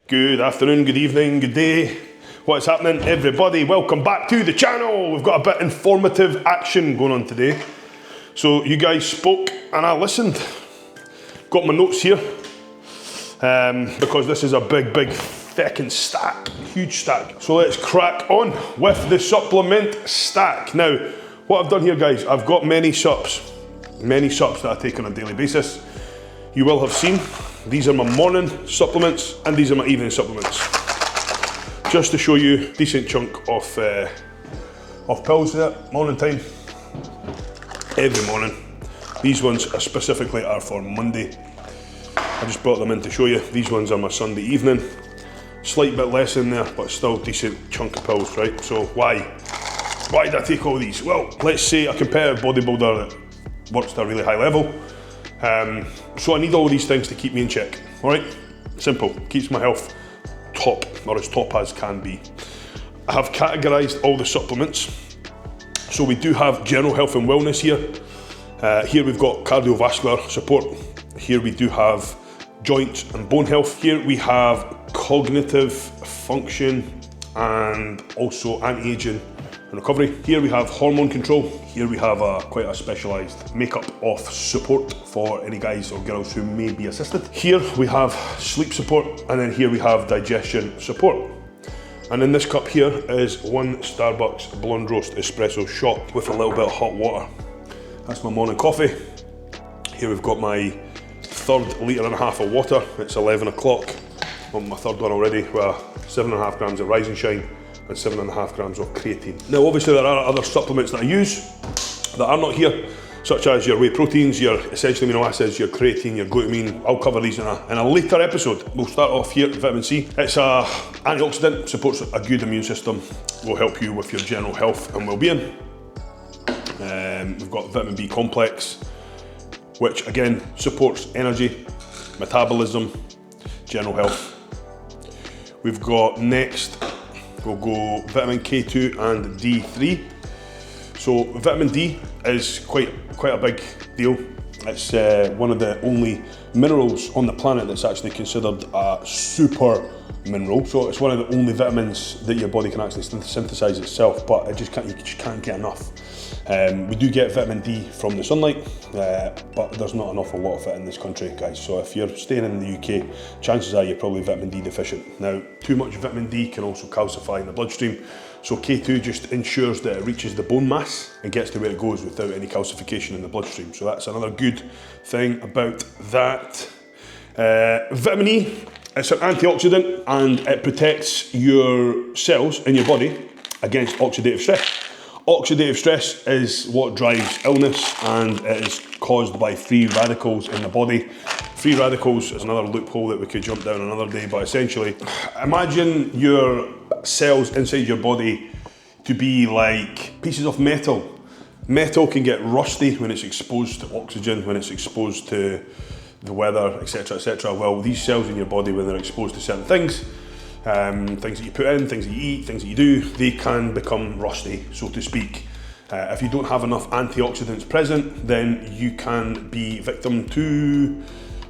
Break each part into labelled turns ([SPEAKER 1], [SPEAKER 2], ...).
[SPEAKER 1] Good afternoon, good evening, good day. What's happening, everybody? Welcome back to the channel. We've got a bit informative action going on today. So you guys spoke and I listened. Got my notes here because this is a big feckin' stack, huge stack. So let's crack on with the supplement stack. Now, what I've done here, guys, I've got many supps that I take on a daily basis. You will have seen, these are my morning supplements and these are my evening supplements. Just to show you a decent chunk of pills there, morning time, every morning. These ones specifically are for Monday. I just brought them in to show you. These ones are my Sunday evening. Slight bit less in there, but still decent chunk of pills, right? So why did I take all these? Well, let's say a competitive bodybuilder that works at a really high level. So I need all of these things to keep me in check, all right? Simple, keeps my health top, or as top as can be. I have categorized all the supplements. So we do have general health and wellness here. Here we've got cardiovascular support. Here we do have joint and bone health. Here we have cognitive function and also anti-aging and recovery. Here we have hormone control. Here we have quite a specialised makeup of support for any guys or girls who may be assisted. Here we have sleep support, and then here we have digestion support. And in this cup here is one Starbucks blonde roast espresso shot with a little bit of hot water. That's my morning coffee. Here we've got my third litre and a half of water. It's 11 o'clock. On my third one already, with 7.5 grams of Rise and Shine and 7.5 grams of creatine. Now obviously there are other supplements that I use that are not here, such as your whey proteins, your essential amino acids, your creatine, your glutamine. I'll cover these in a later episode. We'll start off here with vitamin C. It's an antioxidant, supports a good immune system, will help you with your general health and well-being. We've got vitamin B complex, which again supports energy, metabolism, general health. We've got next, we'll go vitamin K2 and D3. So vitamin D is quite a big deal. It's one of the only minerals on the planet that's actually considered a super mineral. So it's one of the only vitamins that your body can actually synthesize itself, but you just can't get enough. We do get vitamin D from the sunlight, but there's not an awful lot of it in this country, guys. So if you're staying in the UK, chances are you're probably vitamin D deficient. Now, too much vitamin D can also calcify in the bloodstream. So K2 just ensures that it reaches the bone mass and gets to where it goes without any calcification in the bloodstream. So that's another good thing about that. Vitamin E, it's an antioxidant and it protects your cells in your body against oxidative stress. Oxidative stress is what drives illness, and it is caused by free radicals in the body. Free radicals is another loophole that we could jump down another day, but essentially, imagine your cells inside your body to be like pieces of metal. Metal can get rusty when it's exposed to oxygen, when it's exposed to the weather, etc., etc. Well, these cells in your body, when they're exposed to certain things that you put in, things that you eat, things that you do, they can become rusty, so to speak. If you don't have enough antioxidants present, then you can be victim to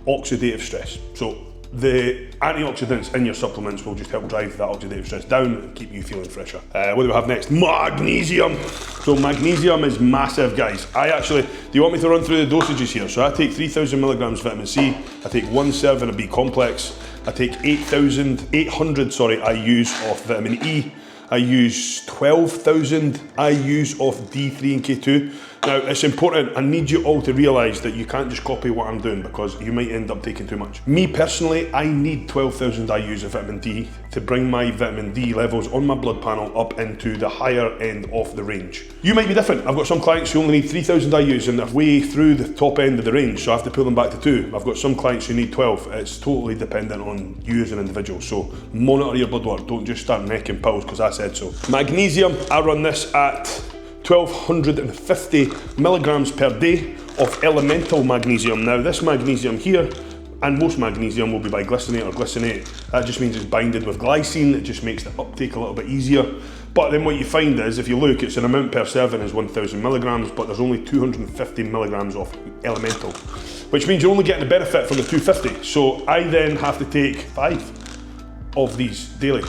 [SPEAKER 1] oxidative stress. So the antioxidants in your supplements will just help drive that oxidative stress down and keep you feeling fresher. What do we have next? Magnesium. So magnesium is massive, guys. Do you want me to run through the dosages here? So I take 3,000 milligrams vitamin C, I take 1 serving of B complex, I take 800 IUs of vitamin E, I use 12,000 IUs of D3 and K2. Now, it's important, I need you all to realise that you can't just copy what I'm doing because you might end up taking too much. Me personally, I need 12,000 IUs of vitamin D to bring my vitamin D levels on my blood panel up into the higher end of the range. You might be different. I've got some clients who only need 3,000 IUs and they're way through the top end of the range, so I have to pull them back to 2. I've got some clients who need 12. It's totally dependent on you as an individual, so monitor your blood work. Don't just start necking pills because I said so. Magnesium, I run this at 1,250 milligrams per day of elemental magnesium. Now this magnesium here, and most magnesium will be biglycinate or glycinate. That just means it's binded with glycine. It just makes the uptake a little bit easier. But then what you find is, if you look, it's an amount per serving is 1,000 milligrams, but there's only 250 milligrams of elemental, which means you're only getting the benefit from the 250. So I then have to take 5. of these daily.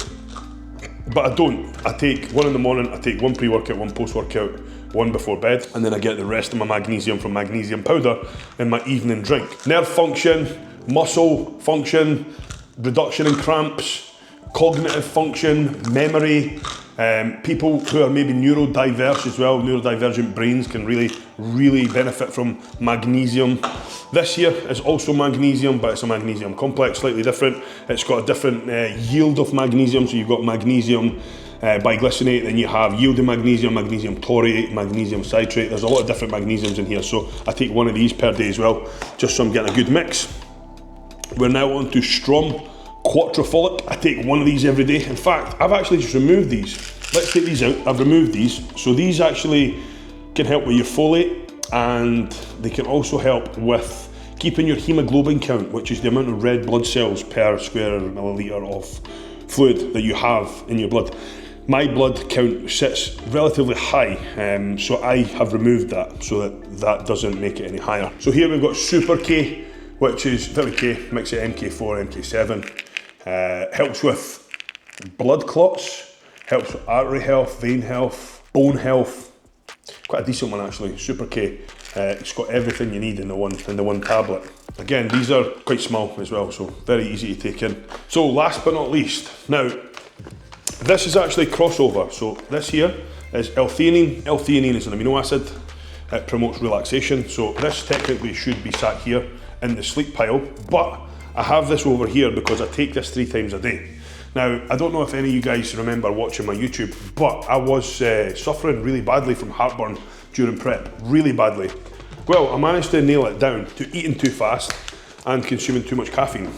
[SPEAKER 1] But I don't. I take one in the morning, I take one pre-workout, one post-workout, one before bed, and then I get the rest of my magnesium from magnesium powder in my evening drink. Nerve function, muscle function, reduction in cramps, cognitive function, memory, people who are maybe neurodiverse as well, neurodivergent brains can really benefit from magnesium. This here is also magnesium, but it's a magnesium complex, slightly different. It's got a different yield of magnesium, so you've got magnesium biglycinate, then you have yielding magnesium, magnesium taurate, magnesium citrate. There's a lot of different magnesiums in here, so I take one of these per day as well, just so I'm getting a good mix. We're now on to Strom Quatrafolic. I take one of these every day. In fact, I've actually just removed these. Let's take these out. I've removed these. So these actually can help with your folate, and they can also help with keeping your hemoglobin count, which is the amount of red blood cells per square milliliter of fluid that you have in your blood. My blood count sits relatively high, so I have removed that so that doesn't make it any higher. So here we've got Super K, which is Vitamin K, mix of MK4, MK7. Helps with blood clots, helps with artery health, vein health, bone health. Quite a decent one actually, Super K. It's got everything you need in the one tablet. Again, these are quite small as well, so very easy to take in. So last but not least, now this is actually crossover. So this here is L-theanine. L-theanine is an amino acid. It promotes relaxation. So this technically should be sat here in the sleep pile, but I have this over here because I take this 3 times a day. Now, I don't know if any of you guys remember watching my YouTube, but I was suffering really badly from heartburn during prep, really badly. Well, I managed to nail it down to eating too fast and consuming too much caffeine.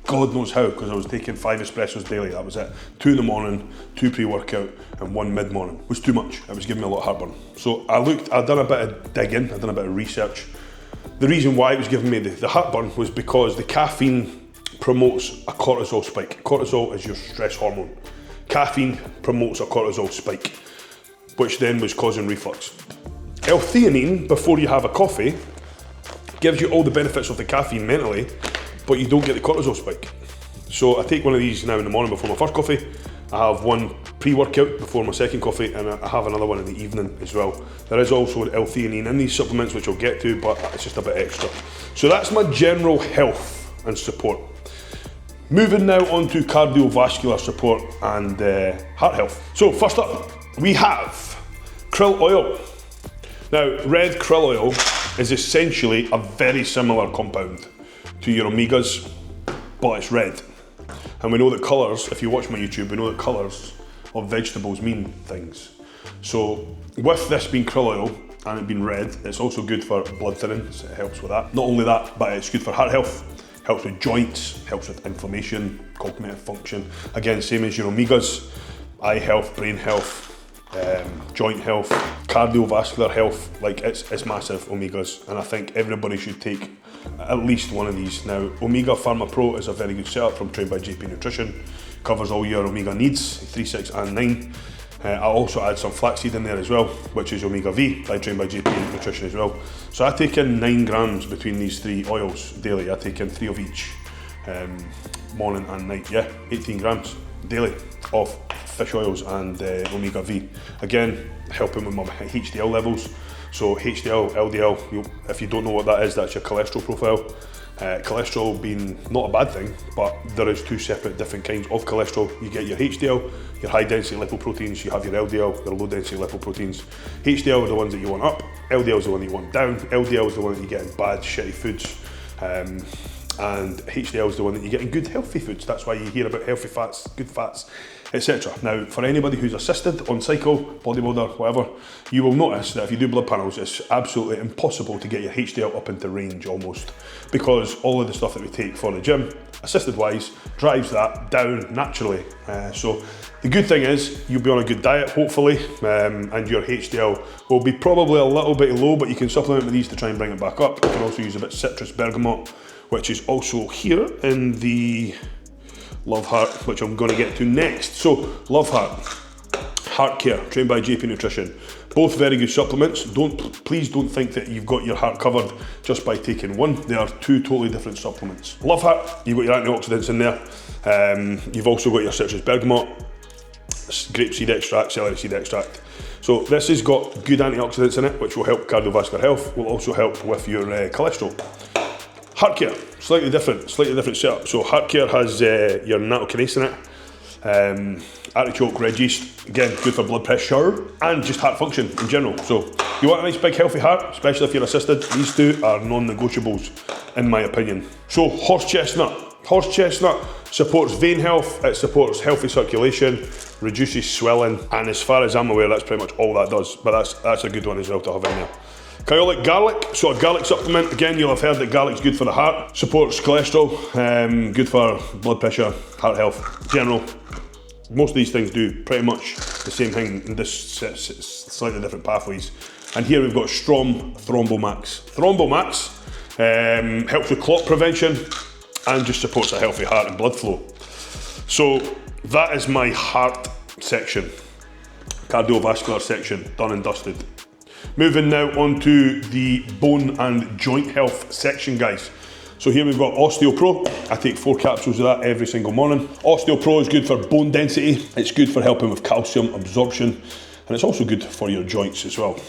[SPEAKER 1] God knows how, because I was taking 5 espressos daily, that was it. 2 in the morning, 2 pre-workout, and 1 mid-morning. It was too much, it was giving me a lot of heartburn. So I'd done a bit of digging, I'd done a bit of research. The reason why it was giving me the heartburn was because the caffeine promotes a cortisol spike. Cortisol is your stress hormone. Caffeine promotes a cortisol spike, which then was causing reflux. L-theanine, before you have a coffee, gives you all the benefits of the caffeine mentally, but you don't get the cortisol spike. So I take one of these now in the morning before my first coffee. I have one pre-workout before my second coffee, and I have another one in the evening as well. There is also L-theanine in these supplements, which I'll get to, but it's just a bit extra. So that's my general health and support. Moving now on to cardiovascular support and heart health. So first up, we have krill oil. Now, red krill oil is essentially a very similar compound to your omegas, but it's red. And we know that colours, if you watch my YouTube, we know that colours of vegetables mean things. So with this being krill oil and it being red, it's also good for blood thinning, so it helps with that. Not only that, but it's good for heart health, helps with joints, helps with inflammation, cognitive function. Again, same as your omegas, eye health, brain health, joint health, cardiovascular health. Like it's massive, omegas, and I think everybody should take at least one of these. Now, Omega Pharma Pro is a very good setup from Trained by JP Nutrition. Covers all your omega needs, 3, 6 and 9. I also add some flaxseed in there as well, which is Omega V, by Trained by JP Nutrition as well. So I take in 9 grams between these 3 oils daily. I take in 3 of each, morning and night. Yeah, 18 grams daily of fish oils and Omega V. Again, helping with my HDL levels. So HDL, LDL, if you don't know what that is, that's your cholesterol profile. Cholesterol being not a bad thing, but there is 2 separate different kinds of cholesterol. You get your HDL, your high density lipoproteins, you have your LDL, your low density lipoproteins. HDL are the ones that you want up, LDL is the one that you want down, LDL is the one that you get in bad, shitty foods, and HDL is the one that you get in good, healthy foods. That's why you hear about healthy fats, good fats, etc. Now, for anybody who's assisted on cycle, bodybuilder, whatever, you will notice that if you do blood panels, it's absolutely impossible to get your HDL up into range almost, because all of the stuff that we take for the gym, assisted wise, drives that down naturally. So the good thing is you'll be on a good diet, hopefully, and your HDL will be probably a little bit low, but you can supplement with these to try and bring it back up. You can also use a bit of citrus bergamot, which is also here in the Love Heart, which I'm going to get to next. So, Love Heart Heart Care, trained by JP Nutrition. Both very good supplements. Please don't think that you've got your heart covered just by taking one. They are two totally different supplements. Love Heart, you've got your antioxidants in there. You've also got your citrus bergamot, grapeseed extract, celery seed extract. So this has got good antioxidants in it, which will help cardiovascular health, will also help with your cholesterol. Heart Care, slightly different setup. So Heart Care has your nattokinase in it, artichoke, red yeast, again, good for blood pressure and just heart function in general. So you want a nice big healthy heart, especially if you're assisted, these two are non-negotiables in my opinion. So horse chestnut. Horse chestnut supports vein health, it supports healthy circulation, reduces swelling, and as far as I'm aware, that's pretty much all that does, but that's a good one as well to have in there. Kyolic garlic, so a garlic supplement, again you'll have heard that garlic's good for the heart, supports cholesterol, good for blood pressure, heart health, general. Most of these things do pretty much the same thing in this slightly different pathways. And here we've got Strom Thrombomax. Thrombomax helps with clot prevention and just supports a healthy heart and blood flow. So that is my heart section, cardiovascular section, done and dusted. Moving now on to the bone and joint health section, guys. So here we've got OsteoPro. I take 4 capsules of that every single morning. OsteoPro is good for bone density. It's good for helping with calcium absorption. And it's also good for your joints as well.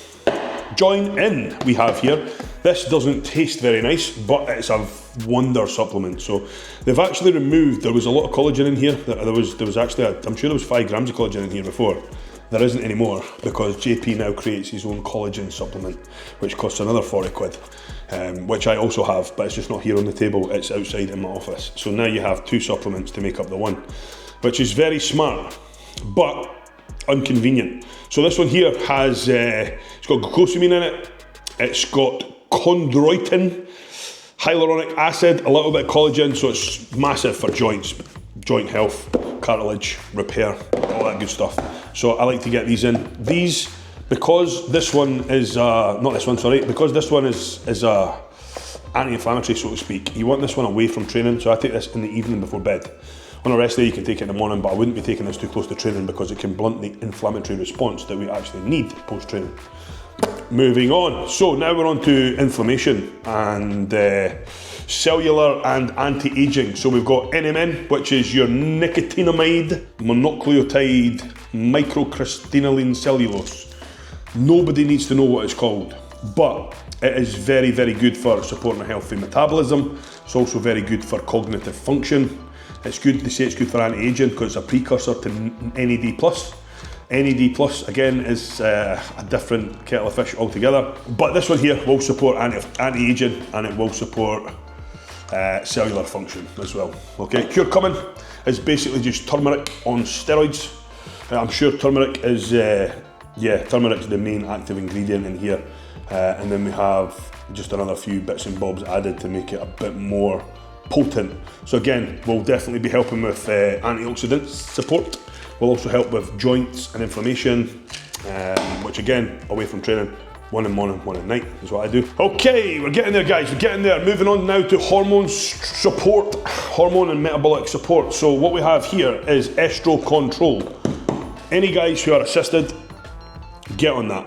[SPEAKER 1] Join in, we have here. This doesn't taste very nice, but it's a wonder supplement. So they've actually removed, there was a lot of collagen in here. There was actually, I'm sure there was 5 grams of collagen in here before. There isn't anymore because JP now creates his own collagen supplement, which costs another 40 quid, which I also have, but it's just not here on the table, it's outside in my office. So now you have 2 supplements to make up the one, which is very smart, but inconvenient. So this one here has, it's got glucosamine in it, it's got chondroitin, hyaluronic acid, a little bit of collagen, so it's massive for joints, joint health, cartilage, repair, all that good stuff. So I like to get these in. These, because this one is, because this one is anti-inflammatory, so to speak, you want this one away from training, so I take this in the evening before bed. On a rest day you can take it in the morning, but I wouldn't be taking this too close to training because it can blunt the inflammatory response that we actually need post-training. Moving on, so now we're on to inflammation and cellular and anti-aging. So we've got NMN, which is your nicotinamide mononucleotide microcrystalline cellulose. Nobody needs to know what it's called, but it is very, very good for supporting a healthy metabolism. It's also very good for cognitive function. It's good, they say it's good for anti-aging because it's a precursor to NAD+. NAD+, again, is a different kettle of fish altogether. But this one here will support anti-aging and it will support cellular function as well. Okay, Curcumin is basically just turmeric on steroids. I'm sure turmeric is, turmeric's the main active ingredient in here. And then we have just another few bits and bobs added to make it a bit more potent. So again, we'll definitely be helping with antioxidant support. We'll also help with joints and inflammation, which again, away from training, one in the morning, one at night is what I do. Okay, we're getting there, guys, we're getting there. Moving on now to hormone support, hormone and metabolic support. So what we have here is estro control. Any guys who are assisted, get on that.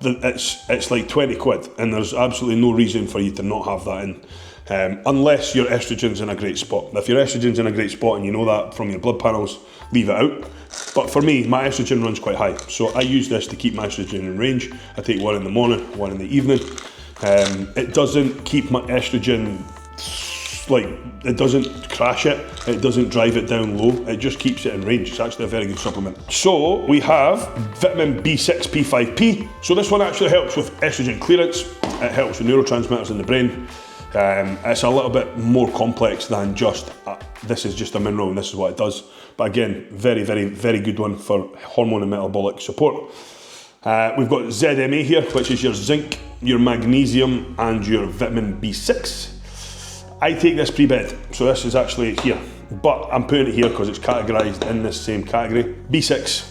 [SPEAKER 1] It's like 20 quid and there's absolutely no reason for you to not have that in. Unless your estrogen's in a great spot. If your estrogen's in a great spot and you know that from your blood panels, leave it out. But for me, my estrogen runs quite high, so I use this to keep my estrogen in range. I take one in the morning, one in the evening. It doesn't keep my estrogen, it doesn't crash it, it doesn't drive it down low, it just keeps it in range. It's actually a very good supplement. So we have vitamin B6 P5P. So this one actually helps with estrogen clearance, it helps with neurotransmitters in the brain. It's a little bit more complex than just this is just a mineral and this is what it does. But again, very, very, very good one for hormone and metabolic support. We've got ZMA here, which is your zinc, your magnesium, and your vitamin B6. I take this pre-bed, so this is actually here, but I'm putting it here because it's categorised in this same category. B6,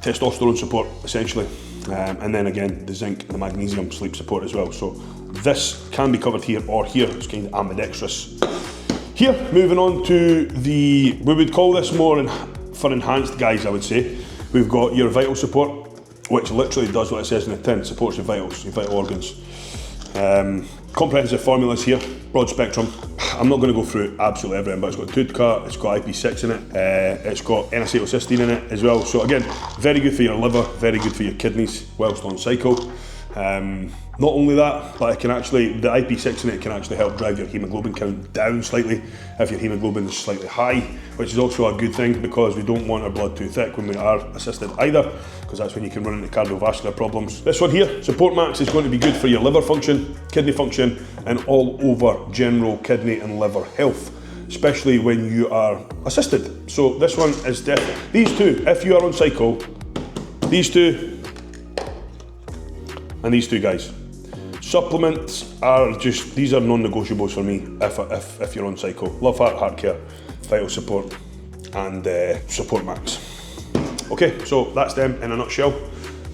[SPEAKER 1] testosterone support, essentially. And then again, the zinc, the magnesium, sleep support as well. So this can be covered here or here. It's kind of ambidextrous. Here, moving on to we would call this more for enhanced guys, I would say. We've got your vital support, which literally does what it says in the tin, supports your vitals, your vital organs. Comprehensive formulas here, broad spectrum. I'm not going to go through absolutely everything, but it's got TUDCA, it's got IP6 in it, it's got N-acetylcysteine in it as well. So again, very good for your liver, very good for your kidneys whilst on cycle. Not only that, but it can actually, the IP6 in it can actually help drive your hemoglobin count down slightly if your hemoglobin is slightly high, which is also a good thing because we don't want our blood too thick when we are assisted either, because that's when you can run into cardiovascular problems. This one here, Support Max, is going to be good for your liver function, kidney function, and all over general kidney and liver health, especially when you are assisted. So this one is definitely, these two, if you are on cycle, these two, and these two guys. Supplements are just, these are non-negotiables for me if you're on cycle. Love Heart Care, Vital Support, and Support Max. Okay, so that's them in a nutshell.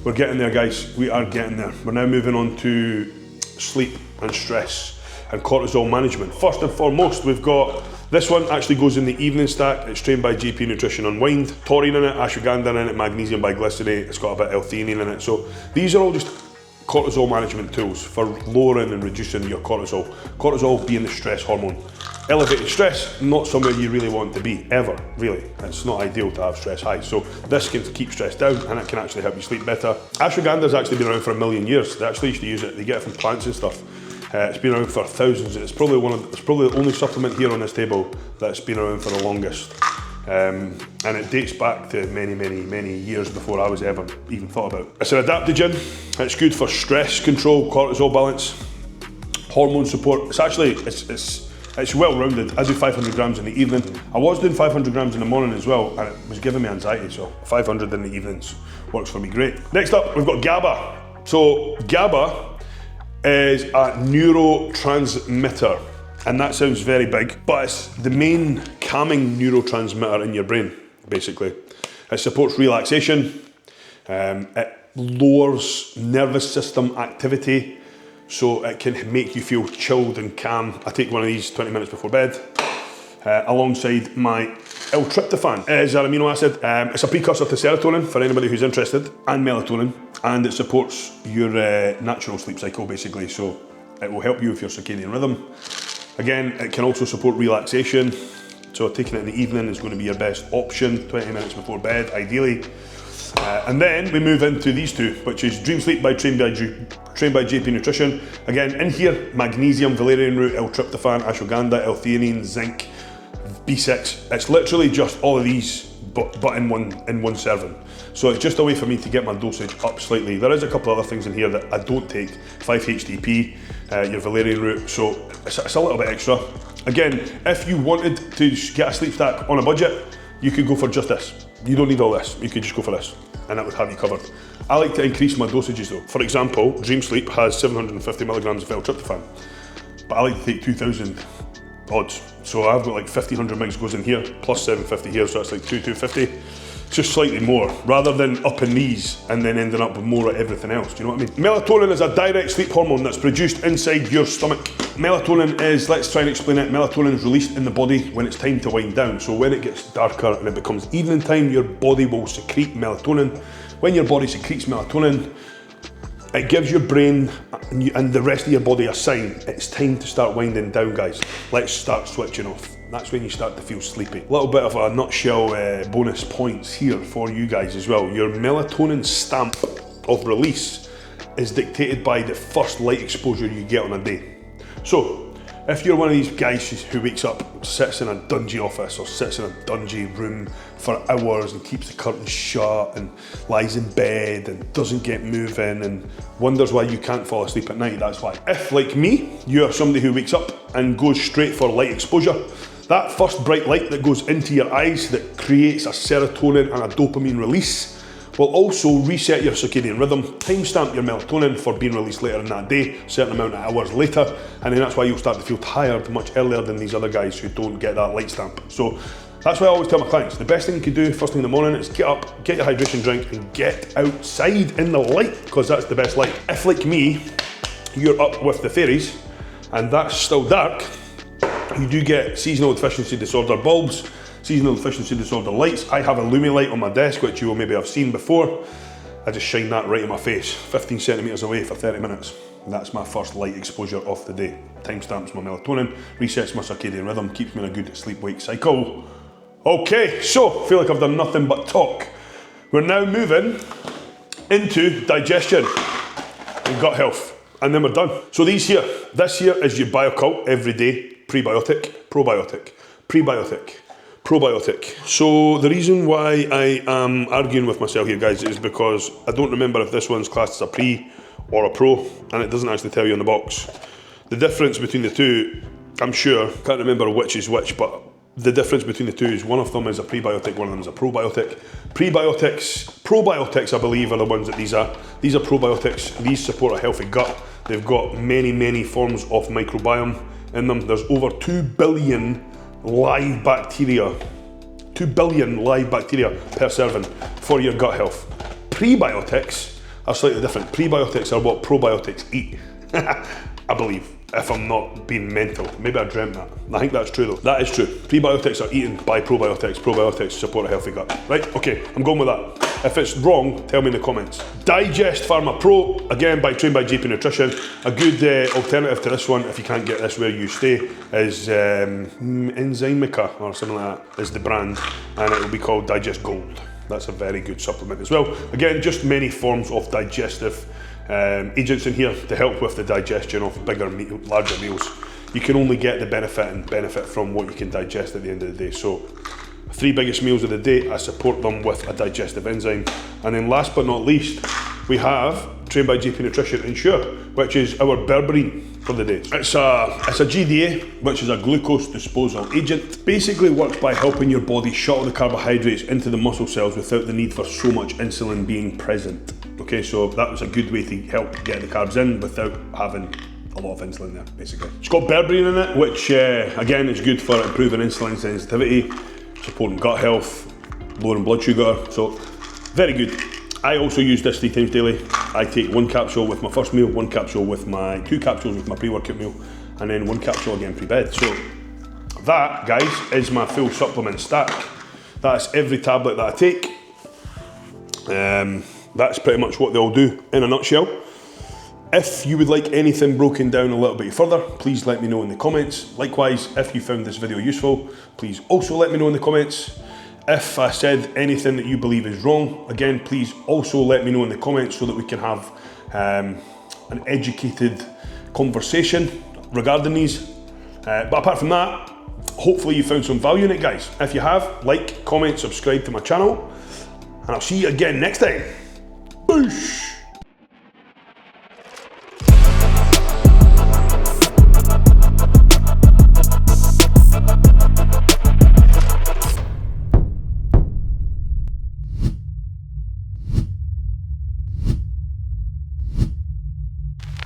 [SPEAKER 1] We're getting there, guys. We are getting there. We're now moving on to sleep and stress and cortisol management. First and foremost, we've got this one actually goes in the evening stack. It's trained by GP Nutrition Unwind. Taurine in it, ashwagandha in it, magnesium biglycinate. It's got a bit of L-theanine in it. So these are all just cortisol management tools for lowering and reducing your cortisol. Cortisol being the stress hormone. Elevated stress, not somewhere you really want to be, ever, really. It's not ideal to have stress high. So this can keep stress down and it can actually help you sleep better. Ashwagandha's actually been around for 1,000,000 years. They actually used to use it, they get it from plants and stuff. It's been around for thousands. It's probably the only supplement here on this table that's been around for the longest. And it dates back to many years before I was ever even thought about. It's an adaptogen. It's good for stress control, cortisol balance, hormone support. It's actually, it's well rounded. I do 500 grams in the evening. I was doing 500 grams in the morning as well, and it was giving me anxiety, so 500 in the evenings works for me great. Next up, we've got GABA. So GABA is a neurotransmitter. And that sounds very big, but it's the main calming neurotransmitter in your brain, basically. It supports relaxation, it lowers nervous system activity, so it can make you feel chilled and calm. I take one of these 20 minutes before bed, alongside my L-tryptophan. It is an amino acid. It's a precursor to serotonin for anybody who's interested, and melatonin, and it supports your natural sleep cycle, basically, so it will help you with your circadian rhythm. Again, it can also support relaxation, so taking it in the evening is going to be your best option, 20 minutes before bed, ideally. And then we move into these two, which is Dream Sleep trained by GP Nutrition. Again, in here, magnesium, valerian root, L-tryptophan, ashwagandha, L-theanine, zinc, B6. It's literally just all of these, but in one serving. So it's just a way for me to get my dosage up slightly. There is a couple other things in here that I don't take. 5-HTP, your valerian root, so it's a little bit extra. Again, if you wanted to get a sleep stack on a budget, you could go for just this. You don't need all this, you could just go for this, and that would have you covered. I like to increase my dosages though. For example, Dream Sleep has 750 milligrams of L-tryptophan, but I like to take 2,000 odds. So I've got like 1,500 mgs goes in here, plus 750 here, so that's like 250. Just slightly more, rather than upping these and then ending up with more of everything else, do you know what I mean? Melatonin is a direct sleep hormone that's produced inside your stomach. Melatonin is, let's try and explain it, melatonin is released in the body when it's time to wind down. So when it gets darker and it becomes evening time, your body will secrete melatonin. When your body secretes melatonin, it gives your brain and the rest of your body a sign. It's time to start winding down, guys. Let's start switching off. That's when you start to feel sleepy. A little bit of a nutshell bonus points here for you guys as well. Your melatonin stamp of release is dictated by the first light exposure you get on a day. So, if you're one of these guys who wakes up, sits in a dungy office or sits in a dungy room for hours and keeps the curtains shut and lies in bed and doesn't get moving and wonders why you can't fall asleep at night, that's why. If, like me, you are somebody who wakes up and goes straight for light exposure, that first bright light that goes into your eyes that creates a serotonin and a dopamine release will also reset your circadian rhythm, timestamp your melatonin for being released later in that day, a certain amount of hours later, and then that's why you'll start to feel tired much earlier than these other guys who don't get that light stamp. So that's why I always tell my clients, the best thing you can do first thing in the morning is get up, get your hydration drink, and get outside in the light, because that's the best light. If, like me, you're up with the fairies, and that's still dark, you do get seasonal deficiency disorder bulbs, seasonal deficiency disorder lights. I have a Lumilight on my desk, which you will maybe have seen before. I just shine that right in my face, 15 centimeters away for 30 minutes. That's my first light exposure of the day. Timestamps my melatonin, resets my circadian rhythm, keeps me in a good sleep-wake cycle. Okay, so I feel like I've done nothing but talk. We're now moving into digestion and gut health, and then we're done. So this here is your BioCult everyday prebiotic, probiotic, prebiotic, probiotic. So the reason why I am arguing with myself here, guys, is because I don't remember if this one's classed as a pre or a pro, and it doesn't actually tell you on the box. The difference between the two, I'm sure, can't remember which is which, but the difference between the two is one of them is a prebiotic, one of them is a probiotic. Probiotics, I believe, are the ones that these are. These are probiotics. These support a healthy gut. They've got many, many forms of microbiome in them. There's over 2 billion live bacteria. 2 billion live bacteria per serving for your gut health. Prebiotics are slightly different. Prebiotics are what probiotics eat, I believe, if I'm not being mental. Maybe I dreamt that. I think that's true though. That is true. Prebiotics are eaten by probiotics. Probiotics support a healthy gut. Right, okay, I'm going with that. If it's wrong, tell me in the comments. Digest Pharma Pro, again, trained by JP Nutrition. A good alternative to this one, if you can't get this where you stay, is Enzymica, or something like that, is the brand, and it will be called Digest Gold. That's a very good supplement as well. Again, just many forms of digestive agents in here to help with the digestion of larger meals. You can only get the benefit from what you can digest at the end of the day. So 3 biggest meals of the day, I support them with a digestive enzyme. And then last but not least, we have, trained by JP Nutrition, Ensure, which is our berberine for the day. It's a GDA, which is a glucose disposal agent. Basically works by helping your body shuttle the carbohydrates into the muscle cells without the need for so much insulin being present. Okay, so that was a good way to help get the carbs in without having a lot of insulin there, basically. It's got berberine in it, which again is good for improving insulin sensitivity, supporting gut health, lowering blood sugar, so very good. I also use this 3 times daily. I take 1 capsule with my first meal, 2 capsules with my pre-workout meal, and then 1 capsule again pre-bed. So that, guys, is my full supplement stack. That's every tablet that I take. That's pretty much what they all do in a nutshell. If you would like anything broken down a little bit further, please let me know in the comments. Likewise, if you found this video useful, please also let me know in the comments. If I said anything that you believe is wrong, again, please also let me know in the comments so that we can have an educated conversation regarding these. But apart from that, hopefully you found some value in it, guys. If you have, like, comment, subscribe to my channel, and I'll see you again next time. Boosh!